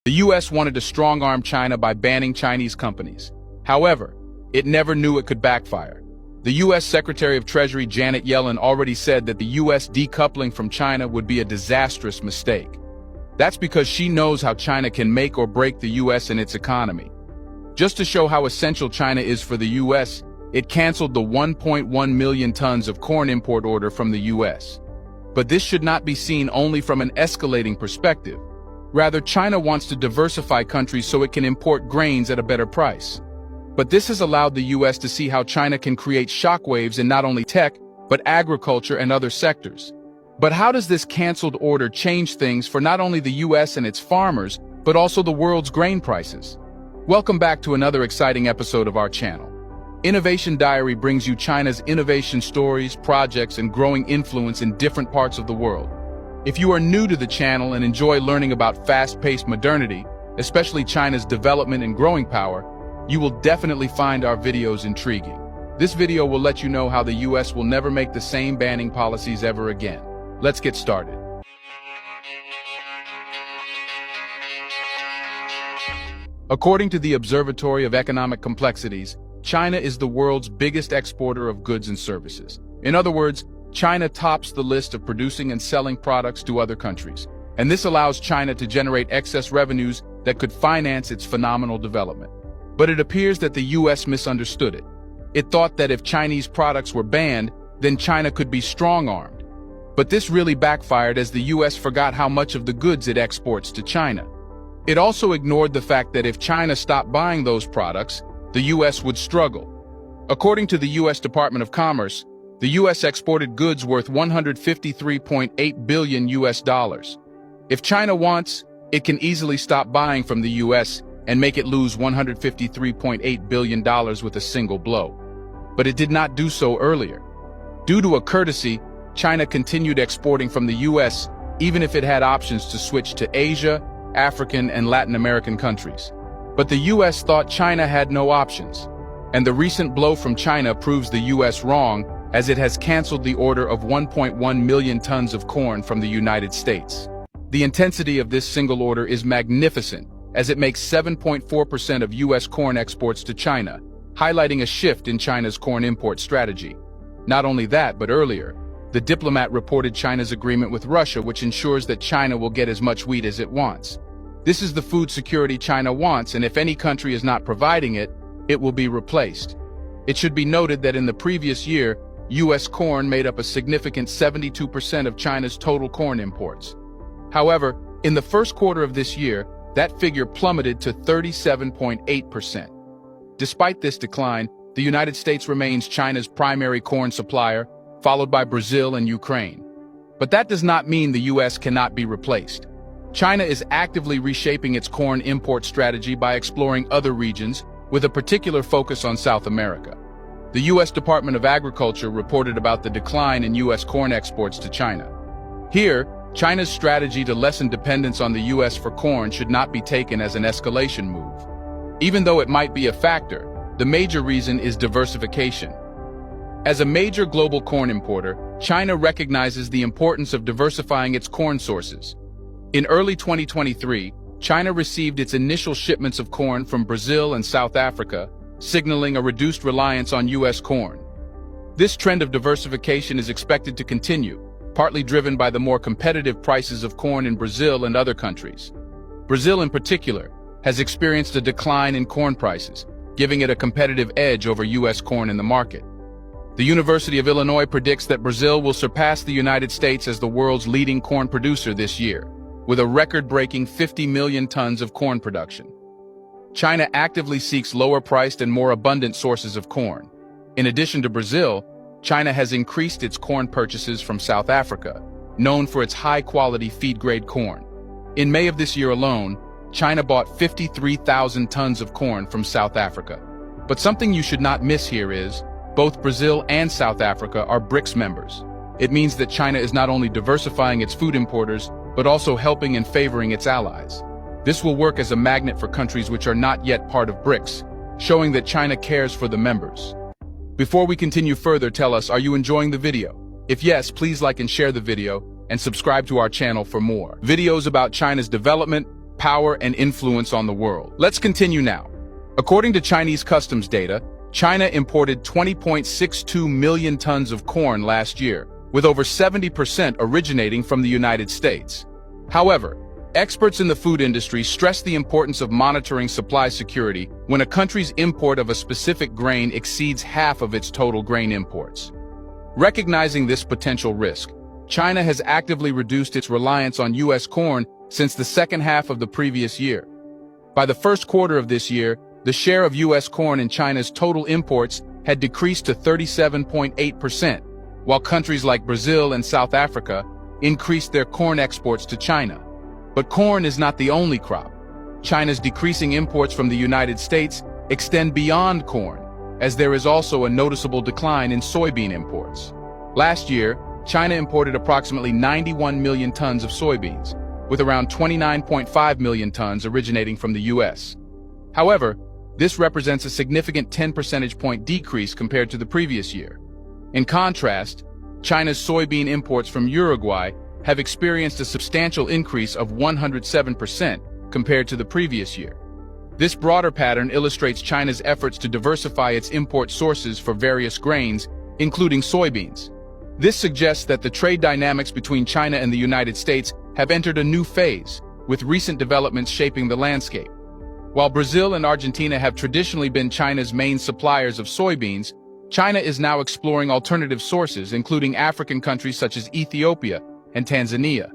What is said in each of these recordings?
The US wanted to strong-arm China by banning Chinese companies. However, it never knew it could backfire. The US Secretary of Treasury Janet Yellen already said that the US decoupling from China would be a disastrous mistake. That's because she knows how China can make or break the US and its economy. Just to show how essential China is for the US, it canceled the 1.1 million tons of corn import order from the US. But this should not be seen only from an escalating perspective. Rather, China wants to diversify countries so it can import grains at a better price. But this has allowed the US to see how China can create shockwaves in not only tech, but agriculture and other sectors. But how does this canceled order change things for not only the US and its farmers, but also the world's grain prices? Welcome back to another exciting episode of our channel. Innovation Diary brings you China's innovation stories, projects, and growing influence in different parts of the world. If you are new to the channel and enjoy learning about fast-paced modernity, especially China's development and growing power, you will definitely find our videos intriguing. This video will let you know how the US will never make the same banning policies ever again. Let's get started. According to the Observatory of Economic Complexities, China is the world's biggest exporter of goods and services. In other words, China tops the list of producing and selling products to other countries. And this allows China to generate excess revenues that could finance its phenomenal development. But it appears that the US misunderstood it. It thought that if Chinese products were banned, then China could be strong-armed. But this really backfired as the US forgot how much of the goods it exports to China. It also ignored the fact that if China stopped buying those products, the US would struggle. According to the US Department of Commerce, the US exported goods worth $153.8 billion US. If China wants, it can easily stop buying from the US and make it lose $153.8 billion with a single blow. But it did not do so earlier. Due to a courtesy, China continued exporting from the US even if it had options to switch to Asia, African, and Latin American countries. But the US thought China had no options. And the recent blow from China proves the US wrong, as it has canceled the order of 1.1 million tons of corn from the United States. The intensity of this single order is magnificent, as it makes 7.4% of US corn exports to China, highlighting a shift in China's corn import strategy. Not only that, but earlier, the Diplomat reported China's agreement with Russia, which ensures that China will get as much wheat as it wants. This is the food security China wants, and if any country is not providing it, it will be replaced. It should be noted that in the previous year, US corn made up a significant 72% of China's total corn imports. However, in the first quarter of this year, that figure plummeted to 37.8%. Despite this decline, the United States remains China's primary corn supplier, followed by Brazil and Ukraine. But that does not mean the US cannot be replaced. China is actively reshaping its corn import strategy by exploring other regions, with a particular focus on South America. The US Department of Agriculture reported about the decline in US corn exports to China. Here, China's strategy to lessen dependence on the US for corn should not be taken as an escalation move. Even though it might be a factor, the major reason is diversification. As a major global corn importer, China recognizes the importance of diversifying its corn sources. In early 2023, China received its initial shipments of corn from Brazil and South Africa, signaling a reduced reliance on US corn. This trend of diversification is expected to continue, partly driven by the more competitive prices of corn in Brazil and other countries. Brazil in particular has experienced a decline in corn prices, giving it a competitive edge over US corn in the market. The University of Illinois predicts that Brazil will surpass the United States as the world's leading corn producer this year, with a record-breaking 50 million tons of corn production. China actively seeks lower-priced and more abundant sources of corn. In addition to Brazil, China has increased its corn purchases from South Africa, known for its high-quality feed-grade corn. In May of this year alone, China bought 53,000 tons of corn from South Africa. But something you should not miss here is, both Brazil and South Africa are BRICS members. It means that China is not only diversifying its food importers, but also helping and favoring its allies. This will work as a magnet for countries which are not yet part of BRICS, showing that China cares for the members. Before we continue further, tell us, are you enjoying the video? If yes, please like and share the video, and subscribe to our channel for more videos about China's development, power and influence on the world. Let's continue now. According to Chinese customs data, China imported 20.62 million tons of corn last year, with over 70% originating from the United States. However, experts in the food industry stress the importance of monitoring supply security when a country's import of a specific grain exceeds half of its total grain imports. Recognizing this potential risk, China has actively reduced its reliance on U.S. corn since the second half of the previous year. By the first quarter of this year, the share of U.S. corn in China's total imports had decreased to 37.8%, while countries like Brazil and South Africa increased their corn exports to China. But corn is not the only crop. China's decreasing imports from the United States extend beyond corn, as there is also a noticeable decline in soybean imports. Last year, China imported approximately 91 million tons of soybeans, with around 29.5 million tons originating from the U.S. However, this represents a significant 10 percentage point decrease compared to the previous year. In contrast, China's soybean imports from Uruguay have experienced a substantial increase of 107% compared to the previous year. This broader pattern illustrates China's efforts to diversify its import sources for various grains, including soybeans. This suggests that the trade dynamics between China and the United States have entered a new phase, with recent developments shaping the landscape. While Brazil and Argentina have traditionally been China's main suppliers of soybeans, China is now exploring alternative sources, including African countries such as Ethiopia and Tanzania.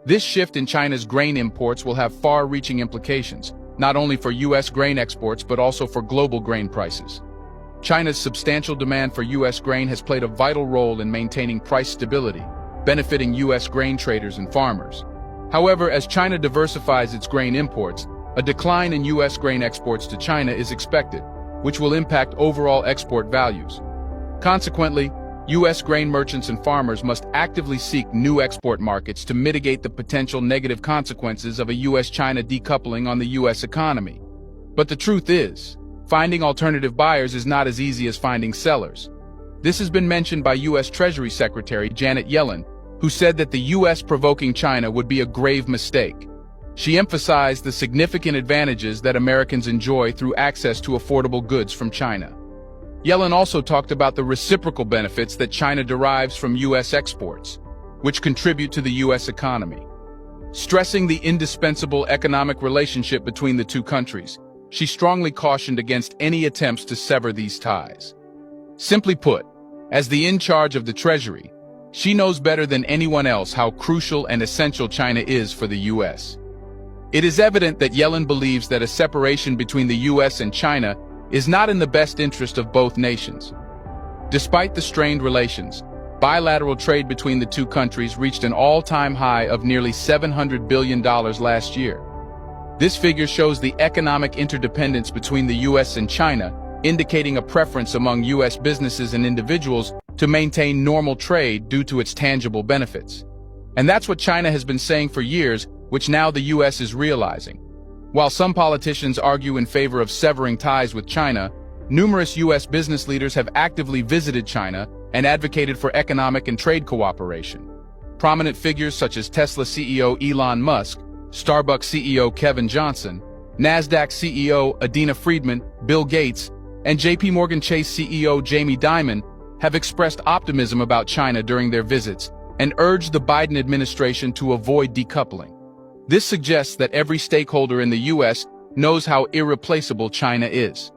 This shift in China's grain imports will have far-reaching implications, not only for U.S. grain exports but also for global grain prices. China's substantial demand for U.S. grain has played a vital role in maintaining price stability, benefiting U.S. grain traders and farmers. However, as China diversifies its grain imports, a decline in U.S. grain exports to China is expected, which will impact overall export values. Consequently, U.S. grain merchants and farmers must actively seek new export markets to mitigate the potential negative consequences of a U.S.-China decoupling on the U.S. economy. But the truth is, finding alternative buyers is not as easy as finding sellers. This has been mentioned by U.S. Treasury Secretary Janet Yellen, who said that the U.S. provoking China would be a grave mistake. She emphasized the significant advantages that Americans enjoy through access to affordable goods from China. Yellen also talked about the reciprocal benefits that China derives from U.S. exports, which contribute to the U.S. economy. Stressing the indispensable economic relationship between the two countries, she strongly cautioned against any attempts to sever these ties. Simply put, as the in charge of the Treasury, she knows better than anyone else how crucial and essential China is for the U.S. It is evident that Yellen believes that a separation between the U.S. and China is not in the best interest of both nations. Despite the strained relations, bilateral trade between the two countries reached an all-time high of nearly $700 billion last year. This figure shows the economic interdependence between the U.S. and China, indicating a preference among U.S. businesses and individuals to maintain normal trade due to its tangible benefits. And that's what China has been saying for years, which now the U.S. is realizing. While some politicians argue in favor of severing ties with China, numerous U.S. business leaders have actively visited China and advocated for economic and trade cooperation. Prominent figures such as Tesla CEO Elon Musk, Starbucks CEO Kevin Johnson, NASDAQ CEO Adena Friedman, Bill Gates, and JP Morgan Chase CEO Jamie Dimon have expressed optimism about China during their visits and urged the Biden administration to avoid decoupling. This suggests that every stakeholder in the U.S. knows how irreplaceable China is.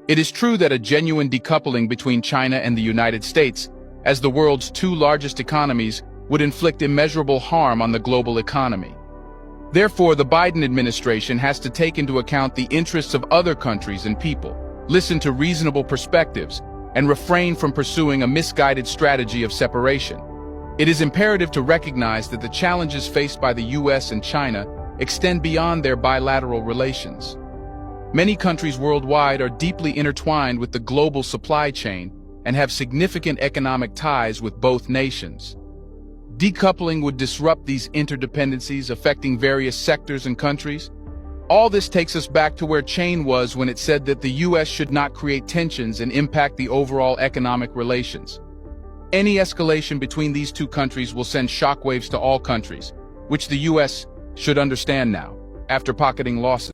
It is true that a genuine decoupling between China and the United States, as the world's two largest economies, would inflict immeasurable harm on the global economy. Therefore, the Biden administration has to take into account the interests of other countries and people, listen to reasonable perspectives, and refrain from pursuing a misguided strategy of separation. It is imperative to recognize that the challenges faced by the U.S. and China extend beyond their bilateral relations. Many countries worldwide are deeply intertwined with the global supply chain and have significant economic ties with both nations. Decoupling would disrupt these interdependencies, affecting various sectors and countries. All this takes us back to where China was when it said that the U.S. should not create tensions and impact the overall economic relations. Any escalation between these two countries will send shockwaves to all countries, which the U.S. should understand now. after pocketing losses.